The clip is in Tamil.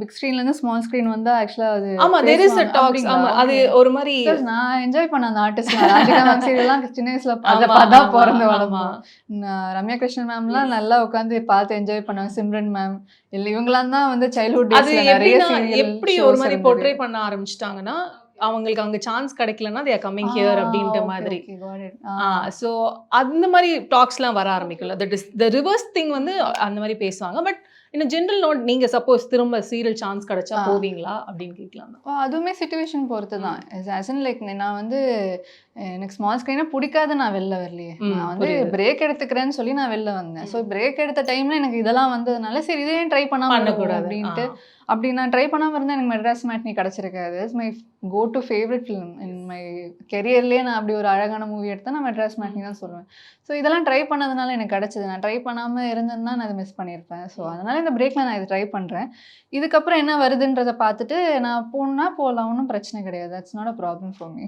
பிக் ஸ்க்ரீன்ல இருந்து ஸ்மால் ஸ்க்ரீன் வந்தா ஆக்சுவலா அது ஆமா தேர் இஸ் a talks. ஆமா அது ஒரு மாதிரி நான் என்ஜாய் பண்ண அந்த ஆர்டிஸ்ட் ராதிகா மேம் சீரியல்லாம் சின்ன வயசுல அதான் பிறந்து வளர்ந்தோம். ரம்யா கிருஷ்ணன் மேம்லாம் நல்லா உட்காந்து பார்த்து என்ஜாய் பண்ணாங்க. சிம்ரன் மேம் இல்ல இவங்களாம் தான் வந்து சைல்ட்ஹுட் டேஸ்ல நிறைய சீரியல் எப்படி ஒரு மாதிரி போர்ட்ரே பண்ண ஆரம்பிச்சிட்டாங்கன்னா அவங்களுக்கு அங்க சான்ஸ் கிடைக்கலன்னா they are coming here அப்படின்ற மாதிரி. ஸோ அந்த மாதிரி டாக்ஸ்லாம் வர ஆரம்பிக்கல. That is the reverse thing வந்து அந்த மாதிரி பேசுவாங்க. பட் இன்னும் ஜென்ரல் நோட் நீங்க சப்போஸ் திரும்ப சீரியல் சான்ஸ் கிடைச்சா போவீங்களா அப்படின்னு கேட்கலாம். அதுவுமே சிச்சுவேஷன் பொறுத்து தான். ஆஸ் இன் லைக் நான் வந்து எனக்கு ஸ்மால் ஸ்க்ரீனா பிடிக்காது, நான் வெளில வரலையே. நான் வந்து பிரேக் எடுத்துக்கிறேன்னு சொல்லி நான் வெளில வந்தேன். ஸோ பிரேக் எடுத்த டைம்ல எனக்கு இதெல்லாம் வந்ததுனால சரி இதே ட்ரை பண்ணக்கூடாது அப்படின்ட்டு அப்படி நான் ட்ரை பண்ணாமல் இருந்தால் எனக்கு மெட்ராஸ் மேட்னி கிடச்சிருக்காது. It's my go to favourite film in my கெரியர்லேயே. நான் அப்படி ஒரு அழகான மூவி எடுத்தால் நான் மெட்ராஸ் மேட்னி தான் சொல்லுவேன். ஸோ இதெல்லாம் ட்ரை பண்ணதுனால எனக்கு கிடச்சிது. நான் ட்ரை பண்ணாமல் இருந்தேன்னா நான் அதை மிஸ் பண்ணியிருப்பேன். ஸோ அதனால் இந்த பிரேக்கில் நான் இதை ட்ரை பண்ணுறேன். இதுக்கப்புறம் என்ன வருதுன்றதை பார்த்துட்டு நான் போகணுன்னா போகலாம், ஒன்றும் பிரச்சனை கிடையாது. That's not a problem for me.